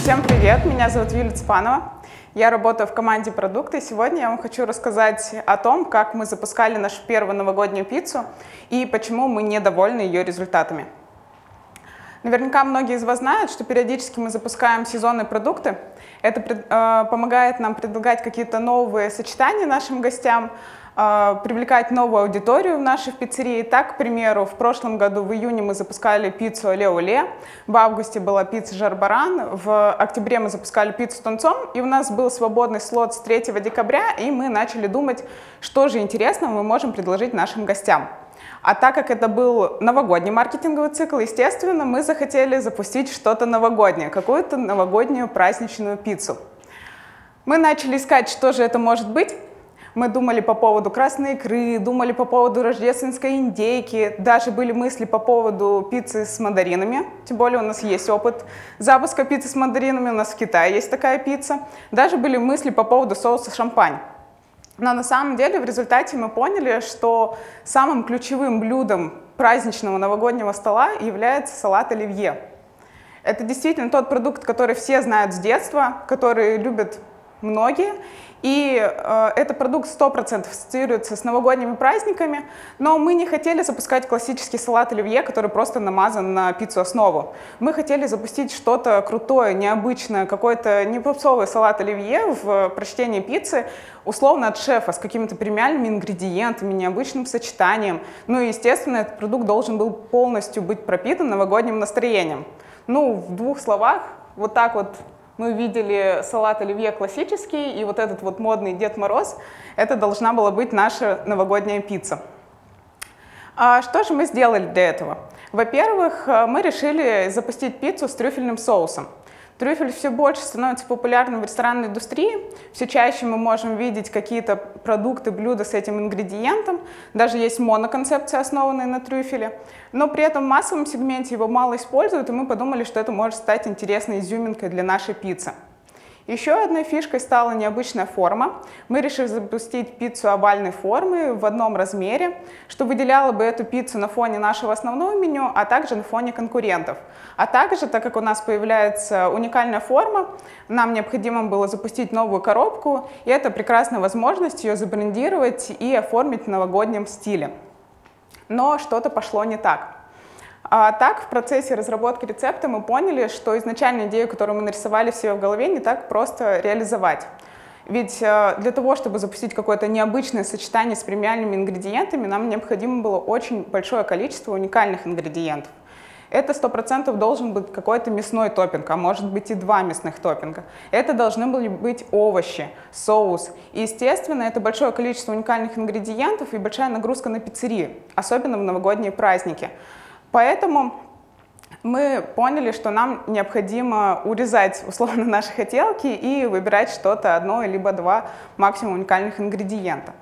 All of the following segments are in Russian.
Всем привет! Меня зовут Юлия Цпанова. Я работаю в команде продукта, и сегодня я вам хочу рассказать о том, как мы запускали нашу первую новогоднюю пиццу и почему мы недовольны ее результатами. Наверняка многие из вас знают, что периодически мы запускаем сезонные продукты. Это помогает нам предлагать какие-то новые сочетания нашим гостям, привлекать новую аудиторию в нашей пиццерии. Так, к примеру, в прошлом году в июне мы запускали пиццу оле-оле, в августе была пицца жар-баран, в октябре мы запускали пиццу тунцом, и у нас был свободный слот с 3 декабря, и мы начали думать, что же интересного мы можем предложить нашим гостям. А так как это был новогодний маркетинговый цикл, естественно, мы захотели запустить что-то новогоднее, какую-то новогоднюю праздничную пиццу. Мы начали искать, что же это может быть. Мы думали по поводу красной икры, думали по поводу рождественской индейки, даже были мысли по поводу пиццы с мандаринами, тем более у нас есть опыт запуска пиццы с мандаринами, у нас в Китае есть такая пицца. Даже были мысли по поводу соуса шампань. Но на самом деле в результате мы поняли, что самым ключевым блюдом праздничного новогоднего стола является салат оливье. Это действительно тот продукт, который все знают с детства, который любят многие. И этот продукт 100% ассоциируется с новогодними праздниками, но мы не хотели запускать классический салат оливье, который просто намазан на пиццу основу. Мы хотели запустить что-то крутое, необычное, какой-то не попсовый салат оливье в прочтении пиццы, условно от шефа, с какими-то премиальными ингредиентами, необычным сочетанием. Ну и, естественно, этот продукт должен был полностью быть пропитан новогодним настроением. Ну, в двух словах, вот так вот мы видели салат оливье классический, и вот этот вот модный Дед Мороз, это должна была быть наша новогодняя пицца. Что же мы сделали для этого? Во-первых, мы решили запустить пиццу с трюфельным соусом. Трюфель все больше становится популярным в ресторанной индустрии, все чаще мы можем видеть какие-то продукты, блюда с этим ингредиентом, даже есть моноконцепция, основанная на трюфеле, но при этом в массовом сегменте его мало используют, и мы подумали, что это может стать интересной изюминкой для нашей пиццы. Еще одной фишкой стала необычная форма. Мы решили запустить пиццу овальной формы в одном размере, что выделяло бы эту пиццу на фоне нашего основного меню, а также на фоне конкурентов. А также, так как у нас появляется уникальная форма, нам необходимо было запустить новую коробку, и это прекрасная возможность ее забрендировать и оформить в новогоднем стиле. Но что-то пошло не так. Так, в процессе разработки рецепта мы поняли, что изначально идею, которую мы нарисовали в себе в голове, не так просто реализовать. Ведь для того, чтобы запустить какое-то необычное сочетание с премиальными ингредиентами, нам необходимо было очень большое количество уникальных ингредиентов. Это 100% должен быть какой-то мясной топпинг, а может быть и 2 мясных топпинга. Это должны были быть овощи, соус. И, естественно, это большое количество уникальных ингредиентов и большая нагрузка на пиццерии, особенно в новогодние праздники. Поэтому мы поняли, что нам необходимо урезать условно наши хотелки и выбирать что-то одно либо 2 максимум уникальных ингредиента.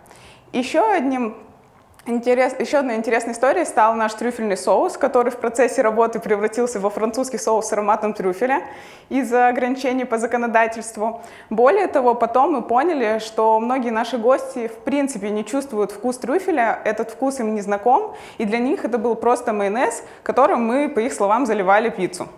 Еще одной интересной историей стал наш трюфельный соус, который в процессе работы превратился во французский соус с ароматом трюфеля из-за ограничений по законодательству. Более того, потом мы поняли, что многие наши гости в принципе не чувствуют вкус трюфеля, этот вкус им не знаком, и для них это был просто майонез, которым мы, по их словам, заливали пиццу.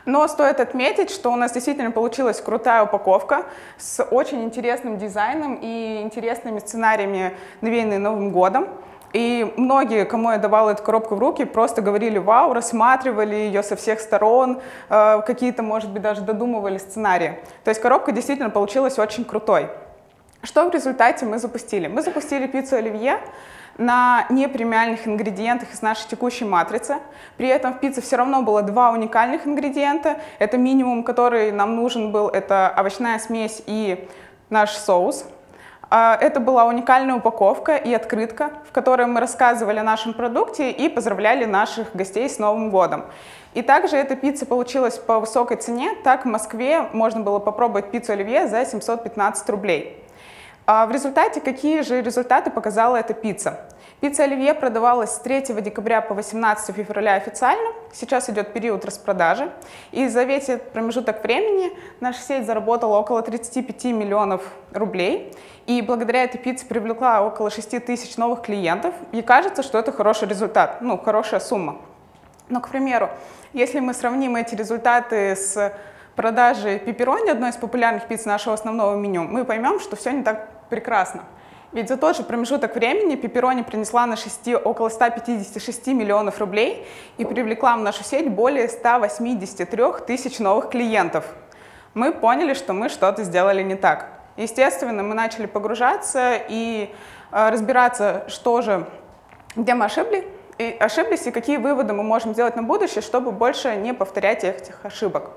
Но стоит отметить, что у нас действительно получилась крутая упаковка с очень интересным дизайном и интересными сценариями, навеянными Новым годом. И многие, кому я давала эту коробку в руки, просто говорили «Вау», рассматривали ее со всех сторон, какие-то, может быть, даже додумывали сценарии. То есть коробка действительно получилась очень крутой. Что в результате мы запустили? Мы запустили пиццу оливье на непремиальных ингредиентах из нашей текущей матрицы. При этом в пицце все равно было 2 уникальных ингредиента. Это минимум, который нам нужен был, это овощная смесь и наш соус. Это была уникальная упаковка и открытка, в которой мы рассказывали о нашем продукте и поздравляли наших гостей с Новым годом. И также эта пицца получилась по высокой цене. Так в Москве можно было попробовать пиццу оливье за 715 рублей. В результате какие же результаты показала эта пицца? Пицца оливье продавалась с 3 декабря по 18 февраля официально. Сейчас идет период распродажи. И за весь этот промежуток времени наша сеть заработала около 35 миллионов рублей. И благодаря этой пицце привлекла около 6 тысяч новых клиентов. И кажется, что это хороший результат, хорошая сумма. Но, к примеру, если мы сравним эти результаты с продажи пепперони, одной из популярных пицц нашего основного меню, мы поймем, что все не так прекрасно. Ведь за тот же промежуток времени пепперони принесла на около 156 миллионов рублей и привлекла в нашу сеть более 183 тысяч новых клиентов. Мы поняли, что мы что-то сделали не так. Естественно, мы начали погружаться и разбираться, где мы ошиблись и какие выводы мы можем сделать на будущее, чтобы больше не повторять этих ошибок.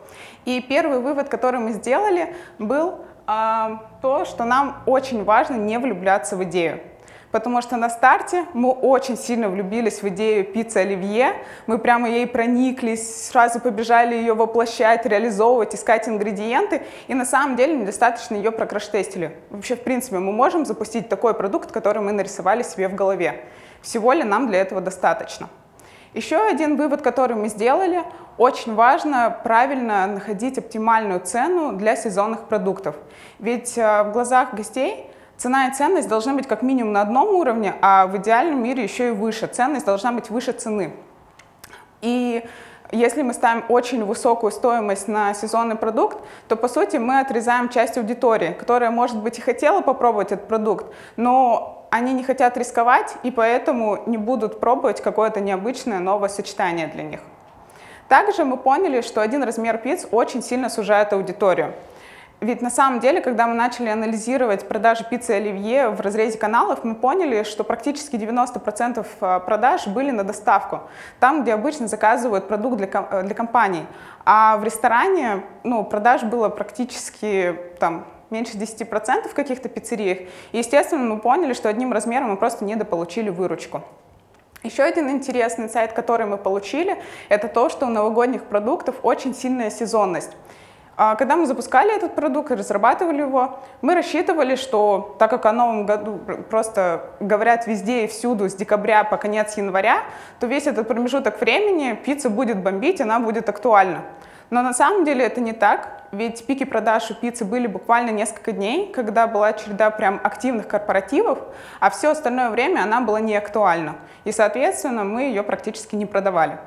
И первый вывод, который мы сделали, был то, что нам очень важно не влюбляться в идею. Потому что на старте мы очень сильно влюбились в идею пиццы оливье, мы прямо ей прониклись, сразу побежали ее воплощать, реализовывать, искать ингредиенты, и на самом деле недостаточно ее прокраш-тестили. Вообще, в принципе, мы можем запустить такой продукт, который мы нарисовали себе в голове. Всего ли нам для этого достаточно? Еще один вывод, который мы сделали: очень важно правильно находить оптимальную цену для сезонных продуктов. Ведь в глазах гостей цена и ценность должны быть как минимум на одном уровне, а в идеальном мире еще и выше. Ценность должна быть выше цены. И если мы ставим очень высокую стоимость на сезонный продукт, то, по сути, мы отрезаем часть аудитории, которая, может быть, и хотела попробовать этот продукт, но они не хотят рисковать и поэтому не будут пробовать какое-то необычное новое сочетание для них. Также мы поняли, что один размер пицц очень сильно сужает аудиторию. Ведь на самом деле, когда мы начали анализировать продажи пиццы оливье в разрезе каналов, мы поняли, что практически 90% продаж были на доставку, там, где обычно заказывают продукт для компаний. А в ресторане продаж было практически меньше 10% в каких-то пиццериях. И, естественно, мы поняли, что одним размером мы просто недополучили выручку. Еще один интересный инсайт, который мы получили, это то, что у новогодних продуктов очень сильная сезонность. Когда мы запускали этот продукт и разрабатывали его, мы рассчитывали, что так как о Новом году просто говорят везде и всюду с декабря по конец января, то весь этот промежуток времени пицца будет бомбить, она будет актуальна. Но на самом деле это не так, ведь пики продаж у пиццы были буквально несколько дней, когда была череда прям активных корпоративов, а все остальное время она была не актуальна. И, соответственно, мы ее практически не продавали.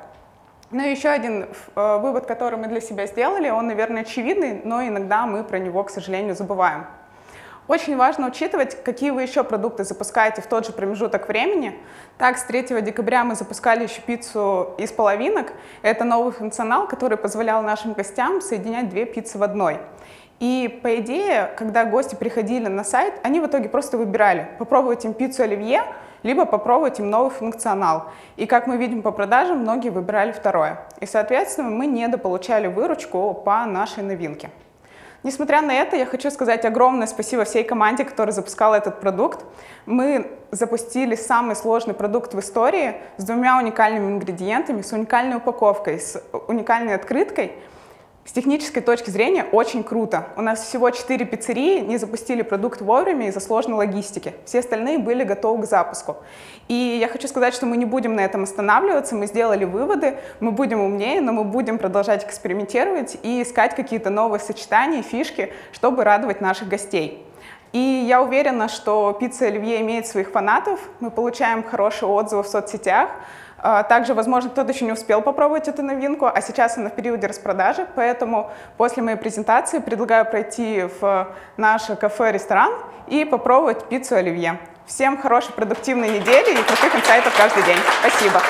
Ну и еще один вывод, который мы для себя сделали, он, наверное, очевидный, но иногда мы про него, к сожалению, забываем. Очень важно учитывать, какие вы еще продукты запускаете в тот же промежуток времени. Так, с 3 декабря мы запускали еще пиццу из половинок. Это новый функционал, который позволял нашим гостям соединять две пиццы в одной. И по идее, когда гости приходили на сайт, они в итоге просто выбирали, попробовать им пиццу оливье, либо попробовать им новый функционал. И как мы видим по продажам, многие выбирали второе. И, соответственно, мы недополучали выручку по нашей новинке. Несмотря на это, я хочу сказать огромное спасибо всей команде, которая запускала этот продукт. Мы запустили самый сложный продукт в истории с 2 уникальными ингредиентами, с уникальной упаковкой, с уникальной открыткой. С технической точки зрения очень круто. У нас всего 4 пиццерии не запустили продукт вовремя из-за сложной логистики. Все остальные были готовы к запуску. И я хочу сказать, что мы не будем на этом останавливаться, мы сделали выводы, мы будем умнее, но мы будем продолжать экспериментировать и искать какие-то новые сочетания, фишки, чтобы радовать наших гостей. И я уверена, что пицца оливье имеет своих фанатов, мы получаем хорошие отзывы в соцсетях. Также, возможно, кто-то еще не успел попробовать эту новинку, а сейчас она в периоде распродажи, поэтому после моей презентации предлагаю пройти в наше кафе-ресторан и попробовать пиццу оливье. Всем хорошей продуктивной недели и крутых инсайтов каждый день. Спасибо!